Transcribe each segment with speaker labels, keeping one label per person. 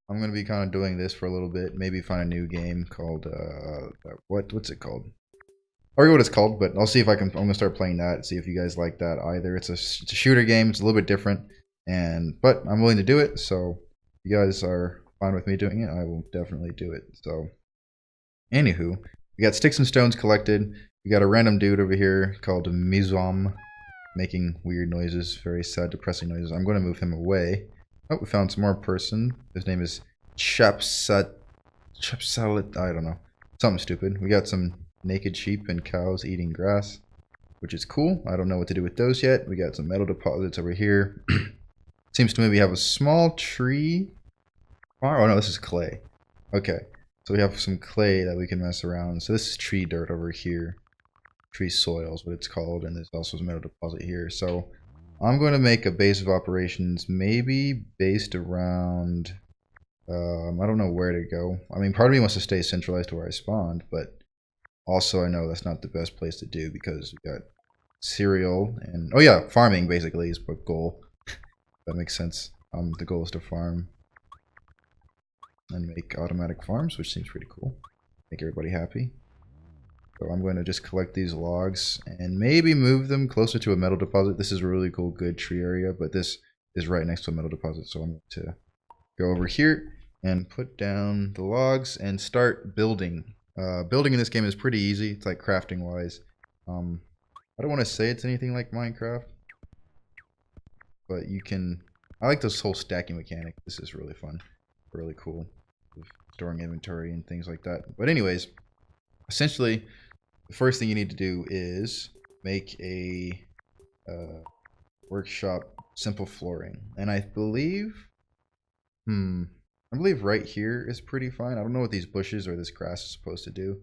Speaker 1: I'm gonna be kind of doing this for a little bit. Maybe find a new game called what's it called? I forget what it's called, but I'll see if I can. I'm gonna start playing that. See if you guys like that either. It's a shooter game. It's a little bit different, but I'm willing to do it. So if you guys are fine with me doing it, I will definitely do it. So anywho, we got sticks and stones collected. We got a random dude over here called Mizom making weird noises, very sad, depressing noises. I'm going to move him away. Oh, we found some more person. His name is Chapsalit. I don't know. Something stupid. We got some naked sheep and cows eating grass, which is cool. I don't know what to do with those yet. We got some metal deposits over here. Seems to me we have a small tree. Oh no, this is clay. Okay, so we have some clay that we can mess around. So this is tree dirt over here. Tree soil is what it's called, and there's also a metal deposit here. So I'm going to make a base of operations, maybe based around. I don't know where to go. I mean, part of me wants to stay centralized to where I spawned, but also I know that's not the best place to do because we got cereal and oh yeah, farming basically is the goal. That makes sense. The goal is to farm and make automatic farms, which seems pretty cool. Make everybody happy. So I'm going to just collect these logs and maybe move them closer to a metal deposit. This is a really cool, good tree area, but this is right next to a metal deposit. So I'm going to go over here and put down the logs and start building. Building in this game is pretty easy. It's like crafting wise. I don't want to say it's anything like Minecraft, but you can. I like this whole stacking mechanic. This is really fun, really cool, with storing inventory and things like that. But anyways, essentially, the first thing you need to do is make a workshop simple flooring, and I believe, I believe right here is pretty fine. I don't know what these bushes or this grass is supposed to do,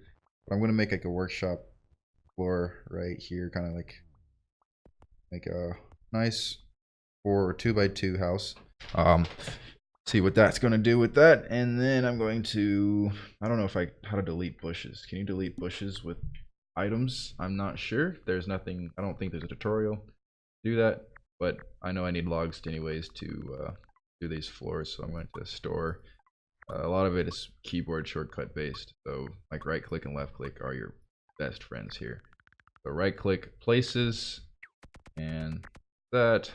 Speaker 1: but I'm gonna make like a workshop floor right here, kind of like make a nice 2x2 house. See what that's going to do with that, and then I'm going to. I don't know if how to delete bushes. Can you delete bushes with items? I'm not sure. There's nothing. I don't think there's a tutorial to do that, but I know I need logs anyways to do these floors, so I'm going to store. A lot of it is keyboard shortcut based, so like right click and left click are your best friends here. So right click places, and that.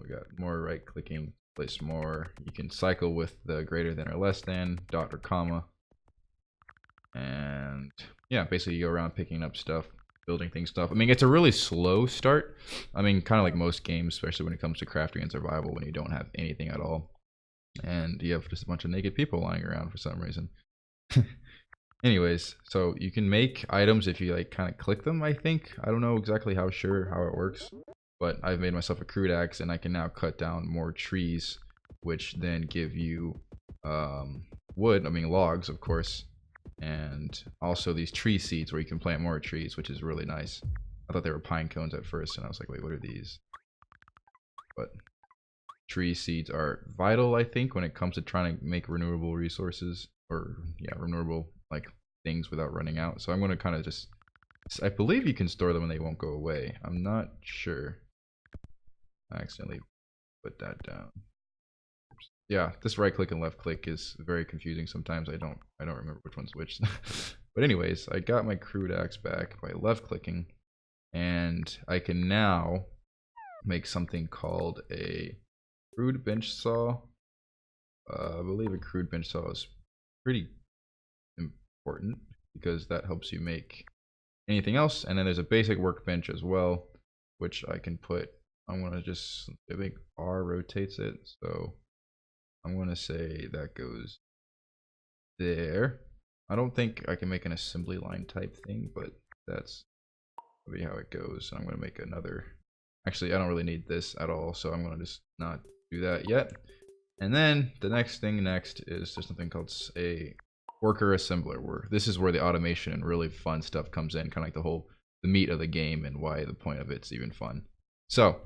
Speaker 1: We got more right clicking, place more. You can cycle with the greater than or less than, dot or comma. And yeah, basically you go around picking up stuff, building things stuff. I mean, it's a really slow start. I mean, kind of like most games, especially when it comes to crafting and survival when you don't have anything at all. And you have just a bunch of naked people lying around for some reason. Anyways, so you can make items if you like kind of click them, I think. I don't know exactly how it works. But I've made myself a crude axe and I can now cut down more trees, which then give you wood, I mean logs of course, and also these tree seeds where you can plant more trees, which is really nice. I thought they were pine cones at first and I was like, wait, what are these? But tree seeds are vital, I think, when it comes to trying to make renewable resources, or yeah, renewable like things without running out. So I'm going to kind of just, I believe you can store them and they won't go away. I'm not sure. I accidentally put that down. Oops. Yeah, this right click and left click is very confusing sometimes. I don't remember which one's which. But anyways, I got my crude axe back by left clicking, and I can now make something called a crude bench saw. I believe a crude bench saw is pretty important because that helps you make anything else. And then there's a basic workbench as well, which I can put. I'm gonna just, I think R rotates it, so I'm gonna say that goes there. I don't think I can make an assembly line type thing, but that's maybe how it goes. I'm gonna make another. Actually, I don't really need this at all, so I'm gonna just not do that yet. And then the next thing is there's something called a worker assembler, where this is where the automation and really fun stuff comes in, kind of like the meat of the game and why the point of it's even fun. So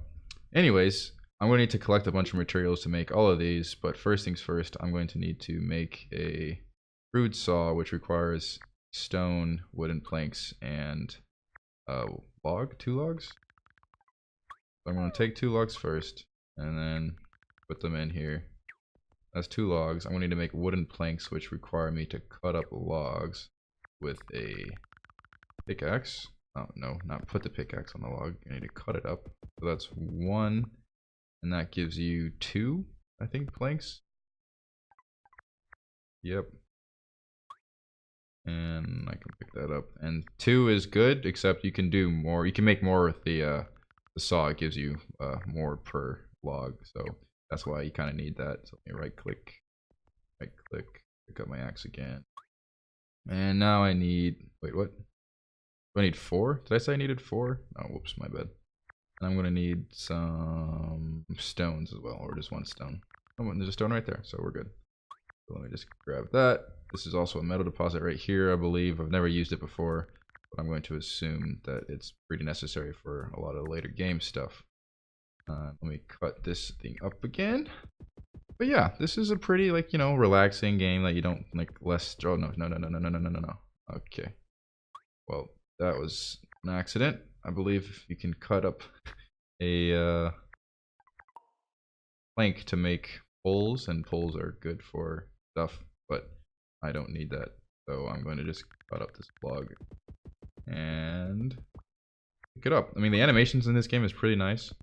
Speaker 1: anyways, I'm going to need to collect a bunch of materials to make all of these, but first things first, I'm going to need to make a crude saw, which requires stone, wooden planks, and two logs. So I'm going to take 2 logs first, and then put them in here. That's 2 logs. I'm going to need to make wooden planks, which require me to cut up logs with a pickaxe. Oh, no, not put the pickaxe on the log. I need to cut it up. So that's 1, and that gives you 2, I think, planks. Yep. And I can pick that up. And 2 is good, except you can do more. You can make more with the saw. It gives you more per log, so that's why you kind of need that. So let me right click, pick up my axe again. And now I need, wait, what? Do I need 4? Did I say I needed 4? Oh, whoops, my bad. And I'm gonna need some stones as well, or just 1 stone. Oh, there's a stone right there, so we're good. So let me just grab that. This is also a metal deposit right here, I believe. I've never used it before, but I'm going to assume that it's pretty necessary for a lot of later game stuff. Let me cut this thing up again. But yeah, this is a pretty, like, you know, relaxing game that you don't, like, less... Oh, no. Okay. Well, that was an accident. I believe you can cut up a plank to make poles, and poles are good for stuff, but I don't need that. So I'm going to just cut up this log and pick it up. I mean, the animations in this game is pretty nice.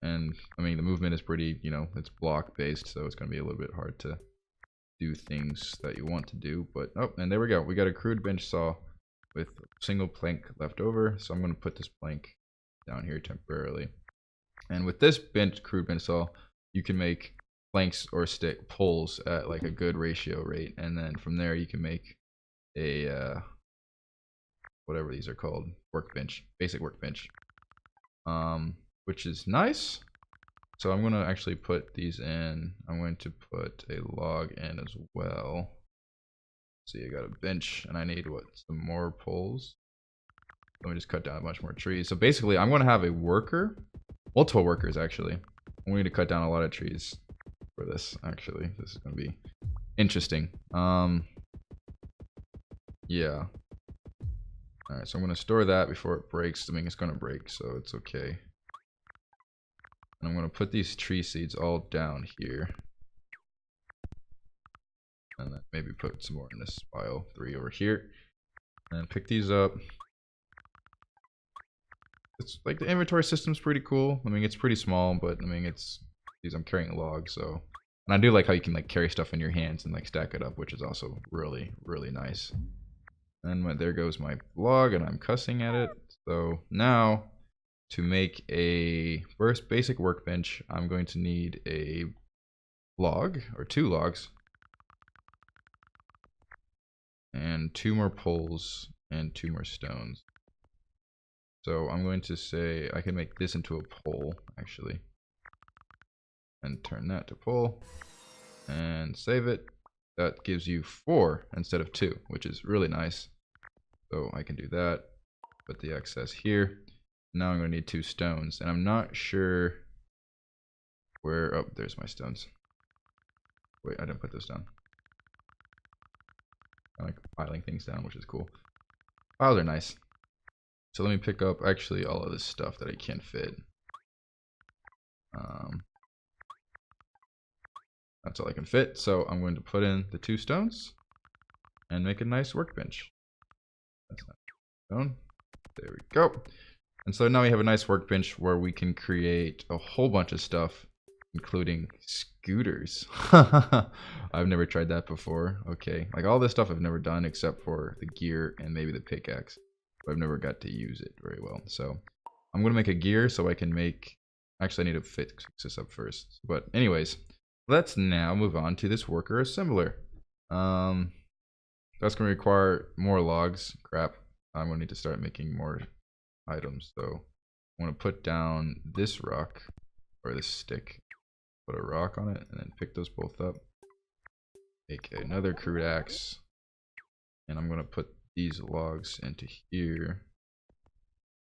Speaker 1: And I mean, the movement is pretty, you know, it's block based, so it's going to be a little bit hard to do things that you want to do. But oh, and there we go. We got a crude bench saw with a single plank left over. So I'm going to put this plank down here temporarily. And with this crude bench saw, you can make planks or stick poles at like a good ratio rate, and then from there you can make a whatever these are called, workbench, basic workbench. Which is nice. So I'm going to actually put these in. I'm going to put a log in as well. See, I got a bench and I need what? Some more poles. Let me just cut down a bunch more trees. So basically I'm going to have a worker, multiple workers actually. We need to cut down a lot of trees for this actually. This is going to be interesting. Yeah. Alright, so I'm going to store that before it breaks. I mean, it's going to break, so it's okay. And I'm going to put these tree seeds all down here. And then maybe put some more in this pile, 3 over here. And pick these up. It's like the inventory system's pretty cool. I mean, it's pretty small, but I mean, it's, I'm carrying a log, so. And I do like how you can like carry stuff in your hands and like stack it up, which is also really, really nice. And there goes my log, and I'm cussing at it. So now, to make a first basic workbench, I'm going to need a log, or 2 logs, and 2 more poles, and 2 more stones. So I'm going to say I can make this into a pole, actually, and turn that to pole, and save it. That gives you 4 instead of 2, which is really nice. So I can do that, put the excess here. Now I'm going to need 2 stones, and I'm not sure where, oh, there's my stones. Wait, I didn't put those down. I like piling things down, which is cool. Piles are nice. So let me pick up actually all of this stuff that I can't fit. That's all I can fit, so I'm going to put in the 2 stones and make a nice workbench. That's not stone. There we go. And so now we have a nice workbench where we can create a whole bunch of stuff, including scooters. I've never tried that before. Okay, like all this stuff I've never done except for the gear and maybe the pickaxe. But I've never got to use it very well. So I'm going to make a gear so I can make... Actually, I need to fix this up first. But anyways, let's now move on to this worker assembler. That's going to require more logs. Crap. I'm going to need to start making more items. So I'm going to put down this rock, or this stick. Put a rock on it, and then pick those both up. Make another crude axe. And I'm going to put these logs into here.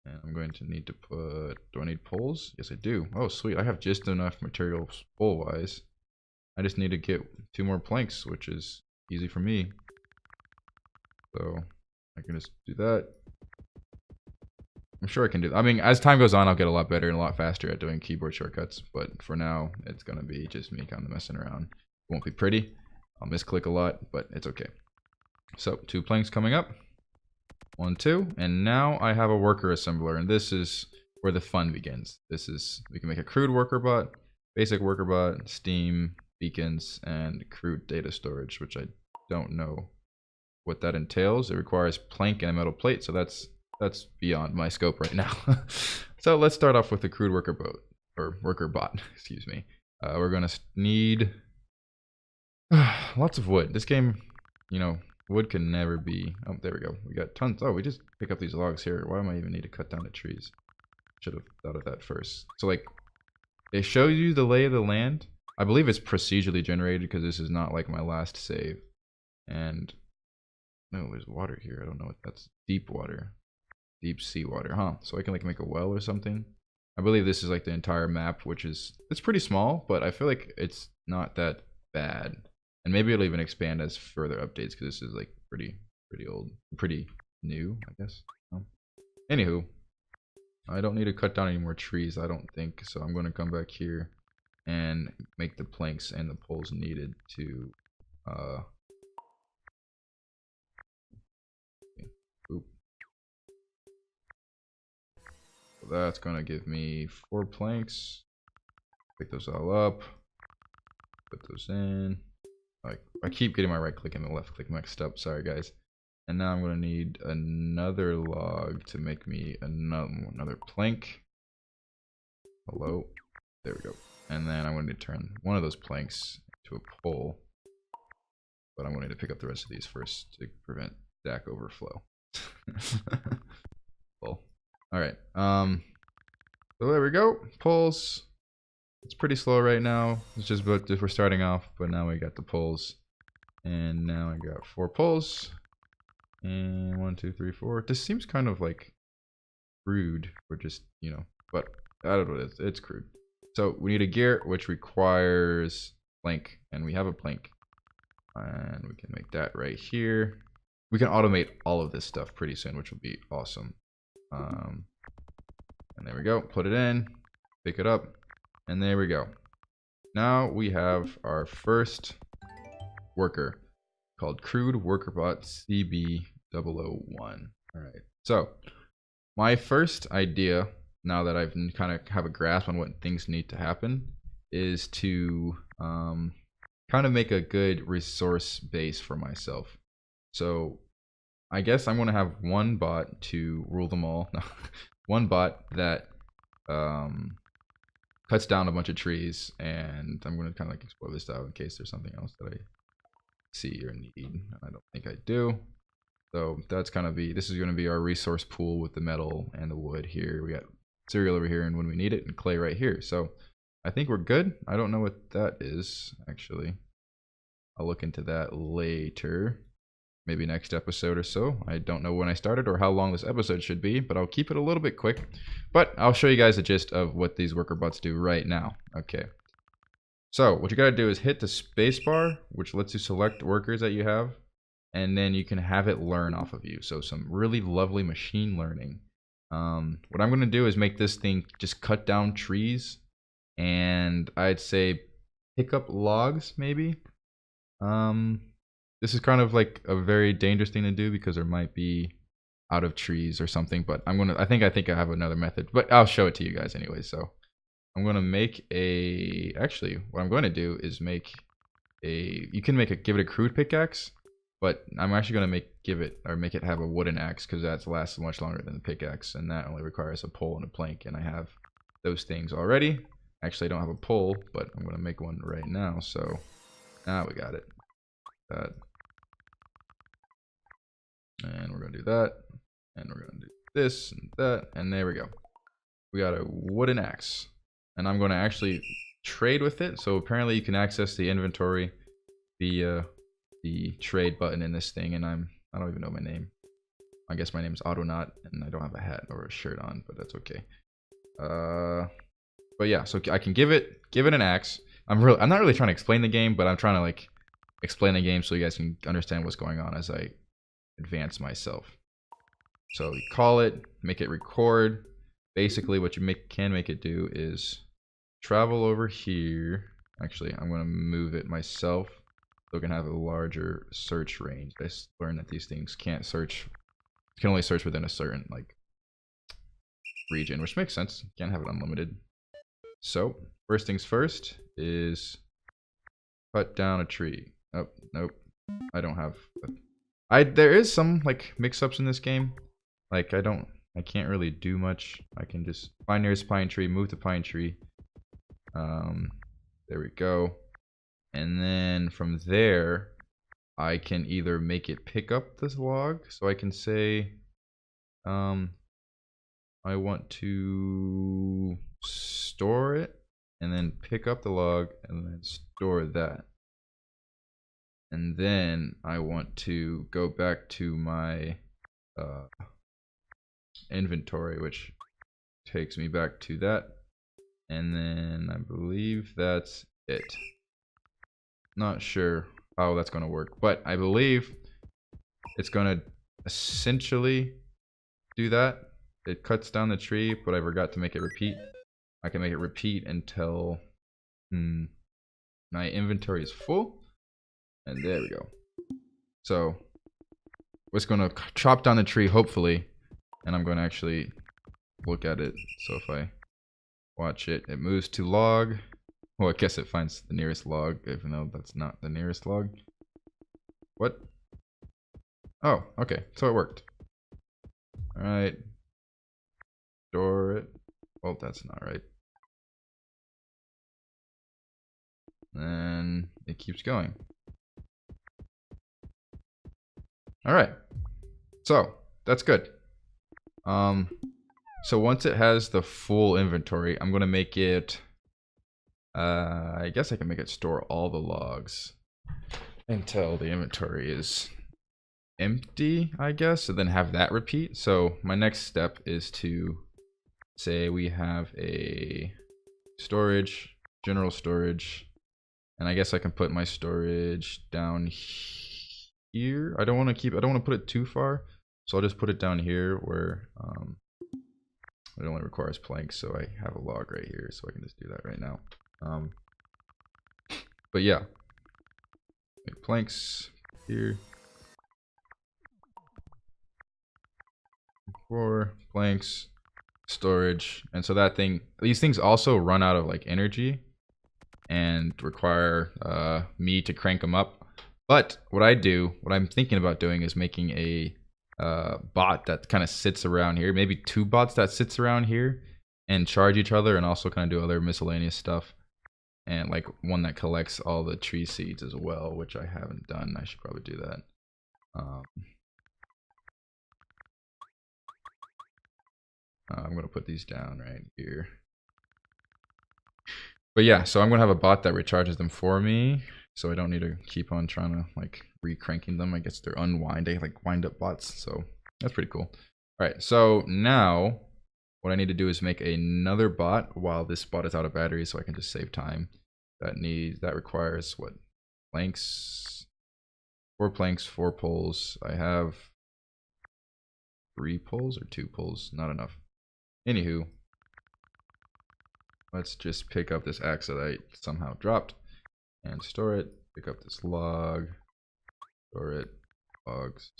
Speaker 1: And I'm going to need to put... Do I need poles? Yes, I do. Oh, sweet. I have just enough materials pole-wise. I just need to get 2 more planks, which is easy for me. So I can just do that. I'm sure I can do that. I mean, as time goes on, I'll get a lot better and a lot faster at doing keyboard shortcuts. But for now, it's going to be just me kind of messing around. It won't be pretty. I'll misclick a lot, but it's okay. So 2 planks coming up. 1, 2. And now I have a worker assembler. And this is where the fun begins. This is, we can make a crude worker bot, basic worker bot, Steam, beacons, and crude data storage, which I don't know what that entails. It requires plank and a metal plate, so that's beyond my scope right now. So let's start off with the crude worker boat, or worker bot, excuse me. We're gonna need lots of wood. This game, you know, wood can never be. Oh, there we go. We got tons. Oh, we just pick up these logs here. Why am I even need to cut down the trees? Should have thought of that first. So like, it shows you the lay of the land. I believe it's procedurally generated because this is not like my last save. And no, there's water here. I don't know what that's. Deep water. Deep sea water, huh? So I can like make a well or something. I believe this is like the entire map, which is, it's pretty small, but I feel like it's not that bad. And maybe it'll even expand as further updates because this is like pretty old, pretty new, I guess. Anywho, I don't need to cut down any more trees, I don't think. So I'm going to come back here and make the planks and the poles needed to that's gonna give me 4 planks. Pick those all up. Put those in. I keep getting my right click and the left click mixed up. Sorry guys. And now I'm gonna need another log to make me another plank. Hello. There we go. And then I'm going to turn one of those planks to a pole. But I'm going to pick up the rest of these first to prevent stack overflow. Well. Alright, so there we go, poles. It's pretty slow right now, it's just about if we're starting off, but now we got the poles. And now I got 4 poles. And 1, 2, 3, 4. This seems kind of like crude, or just, you know, but I don't know what it is, it's crude. So we need a gear, which requires plank, and we have a plank. And we can make that right here. We can automate all of this stuff pretty soon, which will be awesome. And there we go, put it in, pick it up, and there we go. Now we have our first worker called Crude WorkerBot CB001. Alright, so my first idea, now that I've kind of have a grasp on what things need to happen, is to kind of make a good resource base for myself. So I guess I'm going to have one bot to rule them all. One bot that cuts down a bunch of trees, and I'm going to kind of like explore this out in case there's something else that I see or need. I don't think I do. So that's going to be, this is going to be our resource pool with the metal and the wood here. We got cereal over here and when we need it, and clay right here. So I think we're good. I don't know what that is, actually. I'll look into that later. Maybe next episode or so. I don't know when I started or how long this episode should be, but I'll keep it a little bit quick. But I'll show you guys the gist of what these worker bots do right now. Okay. So what you gotta do is hit the space bar, which lets you select workers that you have, and then you can have it learn off of you. So some really lovely machine learning. What I'm gonna do is make this thing just cut down trees, and I'd say pick up logs maybe. This is kind of like a very dangerous thing to do because there might be out of trees or something, but I think I have another method, but I'll show it to you guys anyway. So I'm going to make actually what I'm going to do is make you can give it a crude pickaxe, but I'm actually going to make it have a wooden axe because that lasts much longer than the pickaxe, and that only requires a pole and a plank, and I have those things already. Actually, I don't have a pole, but I'm going to make one right now. So now we got it. And we're going to do that, and we're going to do this and that, and there we go. We got a wooden axe, and I'm going to actually trade with it. So apparently you can access the inventory via the trade button in this thing, and I don't even know my name. I guess my name is Autonaut, and I don't have a hat or a shirt on, but that's okay. But yeah, so I can give it an axe. I'm not really trying to explain the game, but I'm trying to like explain the game so you guys can understand what's going on as I advance myself. So you call it, make it record. Basically, what you can make it do is travel over here. Actually, I'm gonna move it myself so it can have a larger search range. I learned that these things can't search. You can only search within a certain like region, which makes sense. You can't have it unlimited. So first things first is cut down a tree. Oh, nope. I don't have. There is some like mix-ups in this game. Like I can't really do much. I can just find nearest pine tree, move the pine tree. There we go. And then from there, I can either make it pick up this log. So I can say, I want to store it and then pick up the log and then store that. And then I want to go back to my inventory, which takes me back to that. And then I believe that's it. Not sure how that's going to work, but I believe it's going to essentially do that. It cuts down the tree, but I forgot to make it repeat. I can make it repeat until my inventory is full. And there we go. So it's going to chop down the tree, hopefully. And I'm going to actually look at it. So if I watch it, it moves to log. Well, I guess it finds the nearest log, even though that's not the nearest log. What? Oh, okay. So it worked. Alright. Store it. Oh, that's not right. And it keeps going. Alright. So, that's good. So once it has the full inventory, I'm gonna make it I guess I can make it store all the logs until the inventory is empty, I guess, and then have that repeat. So my next step is to say we have a storage, general storage, and I guess I can put my storage down here. I don't want to put it too far, so I'll just put it down here where it only requires planks, so I have a log right here, so I can just do that right now. But yeah, make planks here. 4 planks, storage, and so these things also run out of like energy and require me to crank them up. But what I'm thinking about doing is making a bot that kind of sits around here, maybe 2 bots that sits around here and charge each other, and also kind of do other miscellaneous stuff. And like one that collects all the tree seeds as well, which I haven't done. I should probably do that. I'm gonna put these down right here. But yeah, so I'm gonna have a bot that recharges them for me, so I don't need to keep on trying to like re-cranking them. I guess they're unwinding, like wind up bots. So that's pretty cool. All right, so now what I need to do is make another bot while this bot is out of battery, so I can just save time. That requires what? Planks. 4 planks, 4 poles. I have 3 poles or 2 poles. Not enough. Anywho, let's just pick up this axe that I somehow dropped and store it. Pick up this log. Store it. Logs.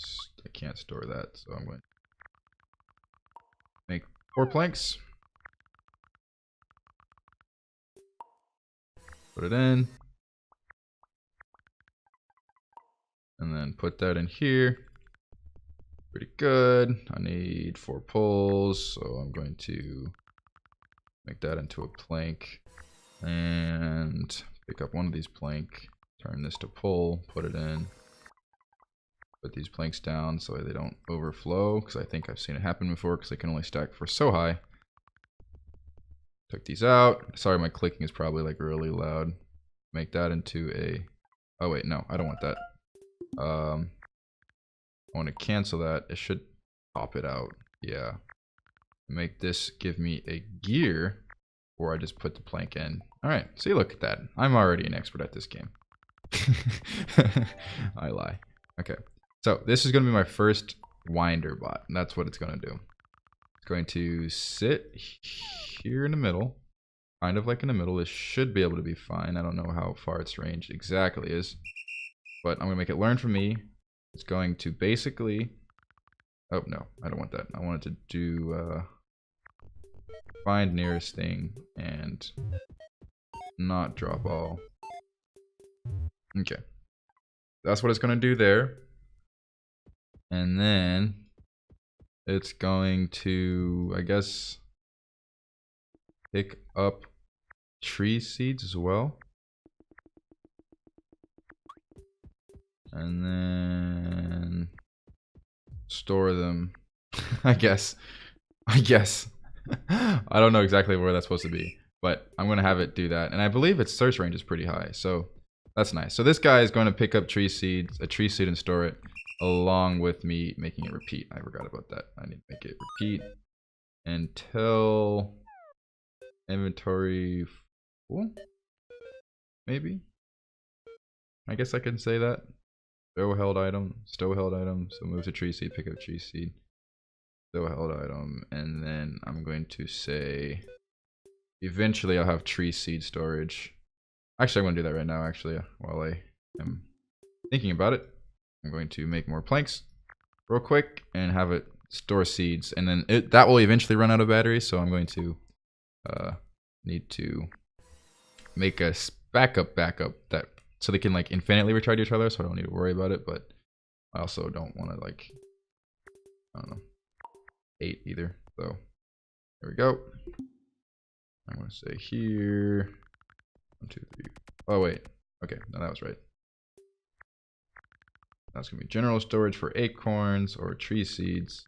Speaker 1: I can't store that, so I'm going to make 4 planks. Put it in. And then put that in here. Pretty good. I need 4 poles, so I'm going to make that into a plank. And pick up one of these plank. Turn this to pole. Put it in. Put these planks down so they don't overflow, because I think I've seen it happen before, because they can only stack for so high. Took these out. Sorry, my clicking is probably like really loud. Make that into a... Oh wait, no, I don't want that. I want to cancel that. It should pop it out. Yeah. Make this give me a gear, or I just put the plank in. Alright, see, look at that. I'm already an expert at this game. I lie. Okay, so this is going to be my first winder bot. And that's what it's going to do. It's going to sit here in the middle, kind of like in the middle. This should be able to be fine. I don't know how far its range exactly is, but I'm going to make it learn from me. It's going to basically, oh no, I don't want that. I want it to do find nearest thing and not drop all. Okay, that's what it's going to do there. And then it's going to, I guess, pick up tree seeds as well. And then store them. I guess. I don't know exactly where that's supposed to be, but I'm going to have it do that. And I believe its search range is pretty high, so that's nice. So this guy is going to pick up tree seeds, a tree seed, and store it along with me making it repeat. I forgot about that. I need to make it repeat until inventory full, maybe. I guess I can say that. Stow held item, so move to tree seed, pick up tree seed, stow held item, and then I'm going to say eventually I'll have tree seed storage. Actually, I'm going to do that right now, actually, while I am thinking about it. I'm going to make more planks real quick and have it store seeds, and then that will eventually run out of batteries, so I'm going to need to make a backup that so they can like infinitely recharge each other, so I don't need to worry about it, but I also don't want to like, I don't know, 8 either. So there we go. I'm going to say here 1 2 3. Oh wait, okay, no, that was right. That's going to be general storage for acorns or tree seeds,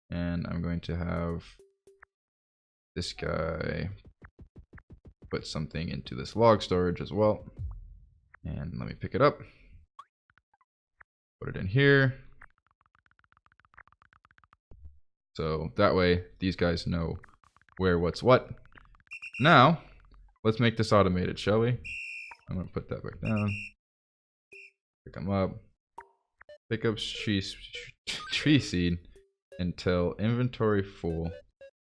Speaker 1: and I'm going to have this guy put something into this log storage as well. And let me pick it up, put it in here, so that way these guys know where what's what. Now let's make this automated, shall we? I'm gonna put that back down, pick them up, pick up tree seed until inventory full,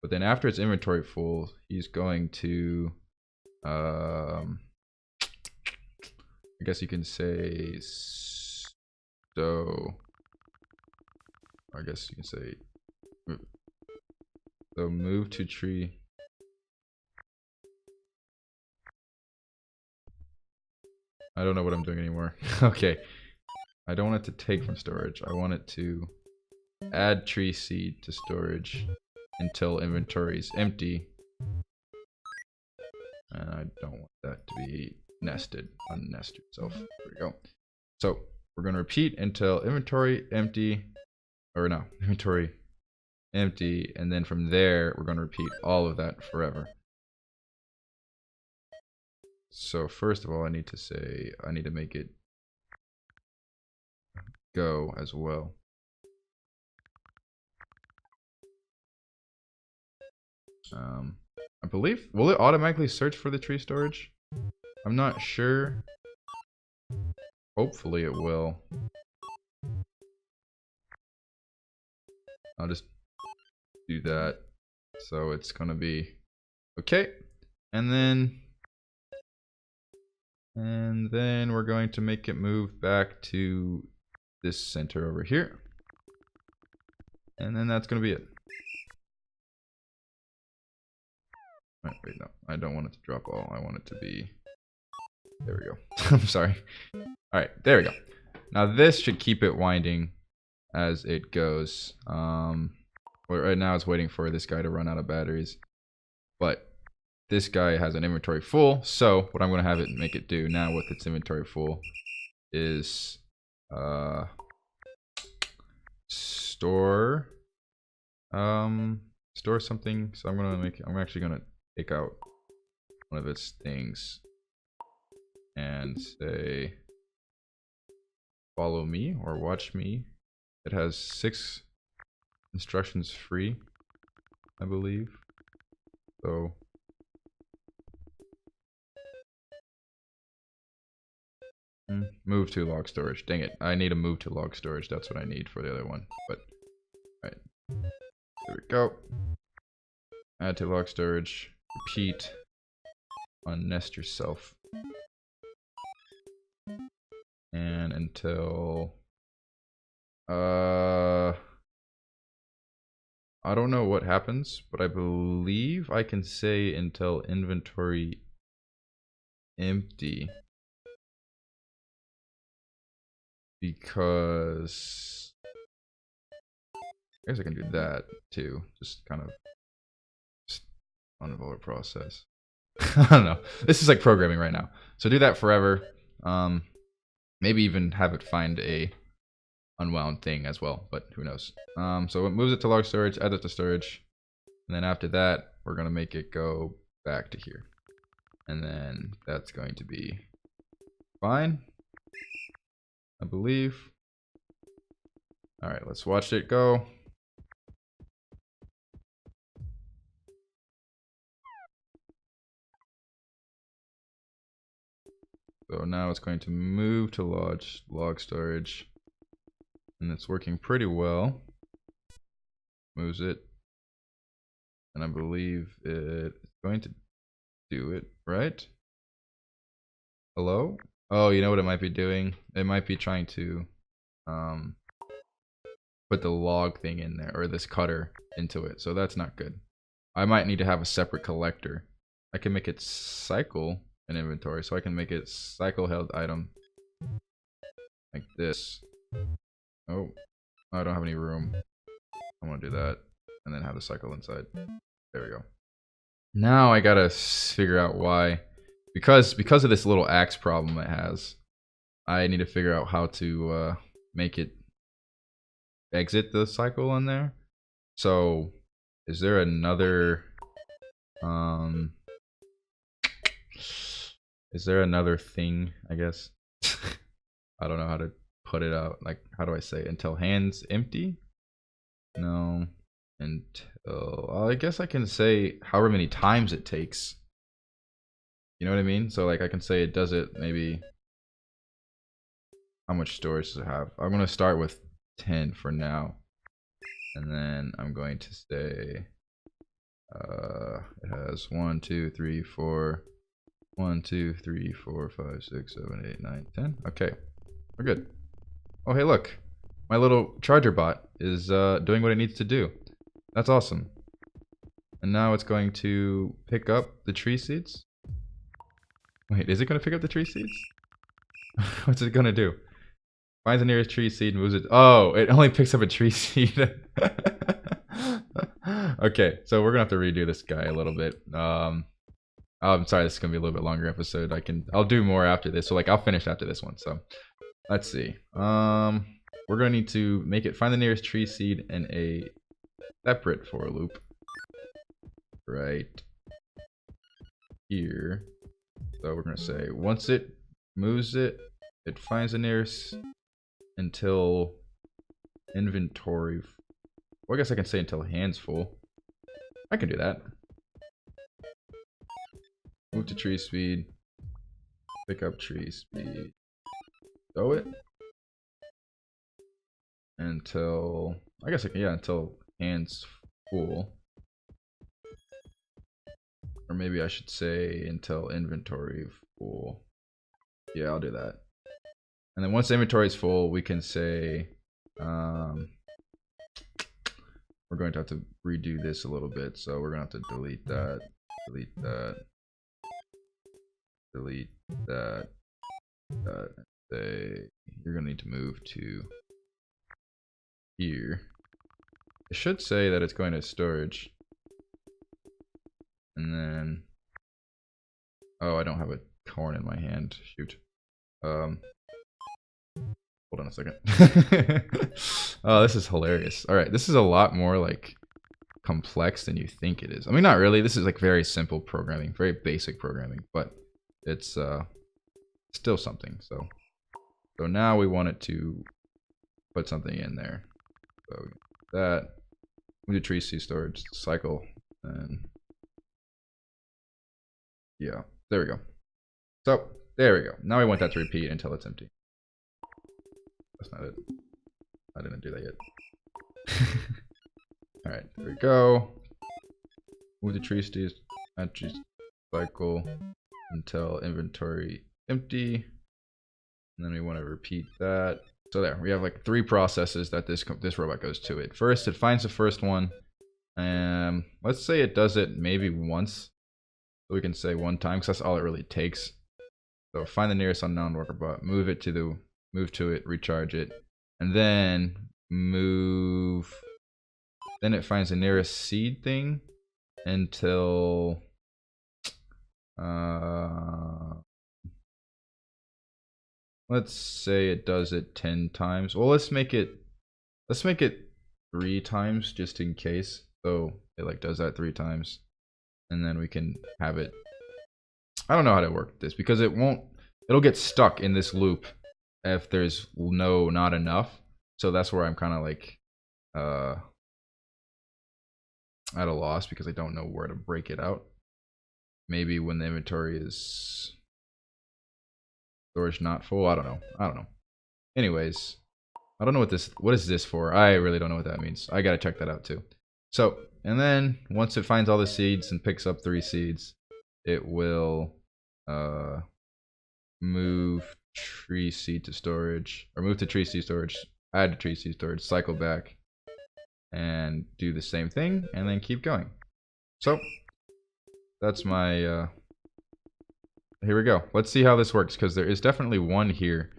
Speaker 1: but then after it's inventory full, he's going to I guess you can say, so I guess you can say, so move to tree. I don't know what I'm doing anymore. Okay. I don't want it to take from storage. I want it to add tree seed to storage until inventory is empty. And I don't want that to be nested, unnest itself. There we go. So we're going to repeat until inventory empty, or no, inventory empty, and then from there we're going to repeat all of that forever. So first of all, I need to make it go as well. I believe, will it automatically search for the tree storage? I'm not sure. Hopefully it will. I'll just do that. So it's gonna be okay. And then we're going to make it move back to this center over here. And then that's gonna be it. Wait, no, I don't want it to drop all. I want it to be, there we go. I'm sorry. All right, there we go. Now this should keep it winding as it goes. Right now it's waiting for this guy to run out of batteries, but this guy has an inventory full. So what I'm going to have it make it do now with its inventory full is store something. So I'm actually going to take out one of its things and say follow me or watch me. It has 6 instructions free, I believe. So move to log storage. Dang it, I need a move to log storage. That's what I need for the other one. But All right, there we go. Add to log storage. Repeat. Unnest yourself. And until I don't know what happens, but I believe I can say until inventory empty, because I guess I can do that too. Just kind of just uninvolved process. I don't know. This is like programming right now. So do that forever. Maybe even have it find a unwound thing as well, but who knows. So it moves it to log storage, add it to storage, and then after that, we're gonna make it go back to here. And then that's going to be fine, I believe. All right, let's watch it go. So now it's going to move to log storage, and it's working pretty well. Moves it, and I believe it's going to do it, right? Hello? Oh, you know what it might be doing? It might be trying to put the log thing in there, or this cutter into it, so that's not good. I might need to have a separate collector. I can make it cycle an inventory, so I can make it cycle held item like this. Oh, I don't have any room. I want to do that and then have the cycle inside. There we go. Now I gotta figure out why, because of this little axe problem it has. I need to figure out how to make it exit the cycle on there. So is there another thing, I guess? I don't know how to put it out. Like, how do I say it? Until hands empty? No. Until, I guess I can say however many times it takes. You know what I mean? So like I can say it does it maybe, how much storage does it have? I'm going to start with 10 for now. And then I'm going to say it has 1, 2, 3, 4, 1, 2, 3, 4, 5, 6, 7, 8, 9, 10. Okay, we're good. Oh, hey, look. My little charger bot is doing what it needs to do. That's awesome. And now it's going to pick up the tree seeds. Wait, is it going to pick up the tree seeds? What's it going to do? Finds the nearest tree seed and moves it. Oh, it only picks up a tree seed. Okay, so we're gonna have to redo this guy a little bit. I'm sorry, this is gonna be a little bit longer episode. I'll do more after this. So like I'll finish after this one. So let's see. We're gonna need to make it find the nearest tree seed in a separate for loop. Right here. So we're gonna say once it moves it, it finds the nearest until inventory. Well, I guess I can say until hands full. I can do that. Move to tree speed. Pick up tree speed. Throw it. Until, I guess I can, yeah, until hands full. Or maybe I should say until inventory full. Yeah, I'll do that. And then once the inventory is full, we can say, we're going to have to redo this a little bit. So we're going to have to delete that, delete that, delete that, that. Say you're going to need to move to here. It should say that it's going to storage. And then, oh, I don't have a corn in my hand. Shoot. Hold on a second. Oh, this is hilarious. All right, this is a lot more like complex than you think it is. I mean, not really. This is like very simple programming, very basic programming, but it's still something. So now we want it to put something in there. So that we do tree seed storage cycle, and yeah, there we go. So there we go. Now we want that to repeat until it's empty. That's not it. I didn't do that yet. Alright, there we go. Move the tree stage, add tree cycle until inventory empty. And then we want to repeat that. So there, we have like 3 processes that this robot goes to it. First, it finds the first one. And let's say it does it maybe once. So we can say 1 time, because that's all it really takes. So find the nearest unknown worker bot, move to it, recharge it, and then move. Then it finds the nearest seed thing until let's say it does it 10 times. Well, let's make it 3 times just in case. So it like does that 3 times, and then we can have it. I don't know how to work this because it'll get stuck in this loop if there's not enough. So that's where I'm kind of like at a loss because I don't know where to break it out. Maybe when the inventory is storage not full. I don't know. Anyways, I don't know what is this for. I really don't know what that means. I gotta check that out too. So, and then once it finds all the seeds and picks up 3 seeds, it will move tree seed to storage, or move to tree seed storage, add to tree seed storage, cycle back, and do the same thing, and then keep going. So that's my here we go. Let's see how this works, because there is definitely one here,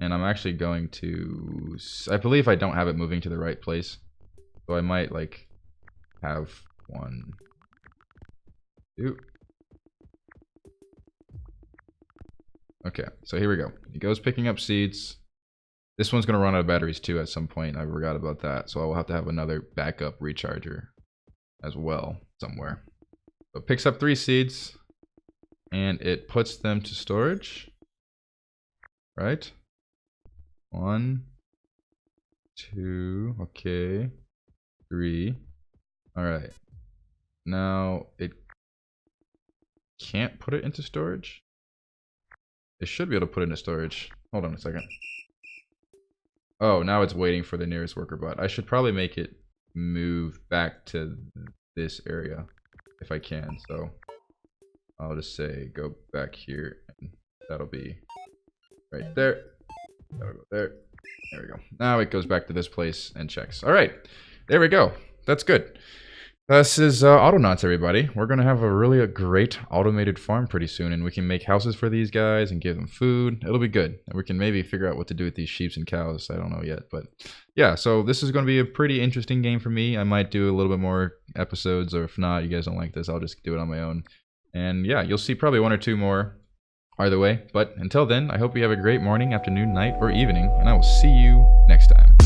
Speaker 1: and I'm actually going to, I believe I don't have it moving to the right place, so I might like have 1, 2. Okay, so here we go. It goes picking up seeds. This one's gonna run out of batteries too at some point. I forgot about that, so I will have to have another backup recharger as well somewhere. So it picks up 3 seeds and it puts them to storage. Right? 1, 2, okay, 3. All right. Now it can't put it into storage. It should be able to put it into storage. Hold on a second. Oh, now it's waiting for the nearest worker bot. I should probably make it move back to this area if I can. So I'll just say go back here, and that'll be right there. That'll go there. There we go. Now it goes back to this place and checks. All right, there we go. That's good. This is Autonauts, everybody. We're going to have a really great automated farm pretty soon, and we can make houses for these guys and give them food. It'll be good. And we can maybe figure out what to do with these sheep and cows. I don't know yet, but yeah, so this is going to be a pretty interesting game for me. I might do a little bit more episodes, or if not, you guys don't like this, I'll just do it on my own. And yeah, you'll see probably 1 or 2 more either way. But until then, I hope you have a great morning, afternoon, night, or evening, and I will see you next time.